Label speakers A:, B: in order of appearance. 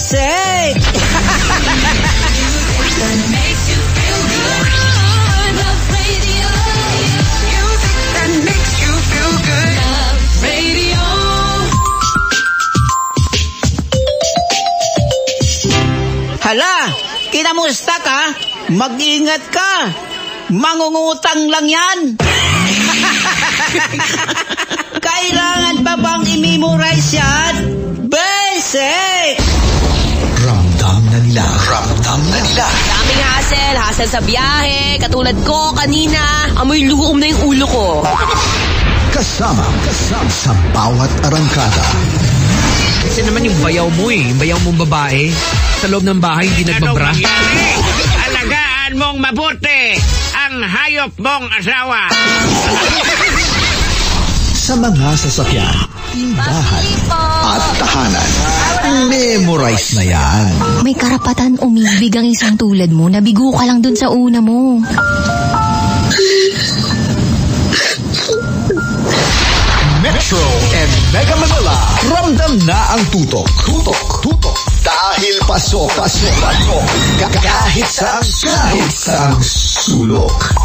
A: basic. Hala, kinamusta ka? Mag-ingat ka. Mangungutang lang yan. Kailangan pa bang i-memorize yan? Basic!
B: Ramdam na nila.
C: Daming hassle sa biyahe, katulad ko kanina. Amoy luhom na yung ulo ko.
B: Kasama sa bawat arangkada.
D: Kasi naman yung bayaw mo yung bayaw mong babae. Sa loob ng bahay, hindi nagbabra.
E: Alagaan mong mabuti ang hayop mong asawa.
B: Sa mga sasakyan, tindahan at tahanan. Memorize na yan.
F: May karapatan umibig ang isang tulad mo. Nabigo ka lang dun sa una mo.
B: Metro and Mega Manila. Ramdam na ang tutok. Dahil pasok. Kahit sa sulok.